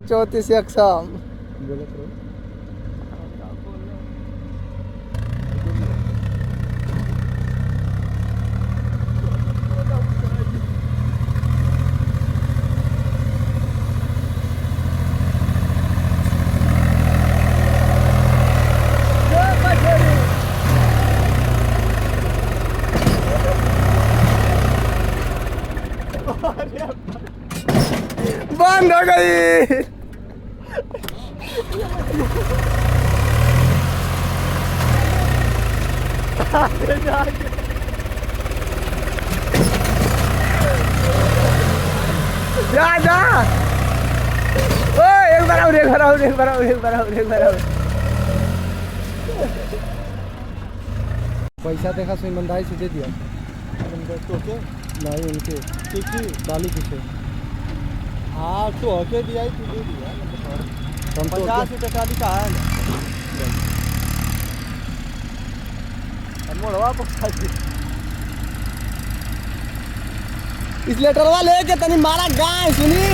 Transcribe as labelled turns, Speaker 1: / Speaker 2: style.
Speaker 1: चौतीस अक्षम बंद हो गई। जा जा ओए एक बार और एक बार और एक बार और एक बार और एक बार और पैसा देखा सो ईमानदारी से दे दिया तो के नहीं उनके ठीक बाली पीछे हाँ तो होके दिया ही तू दे दिया हम 50 टका लिखा है मोड़वा पक्का इस लेटरवा लेके तनी मारा गाय सुनी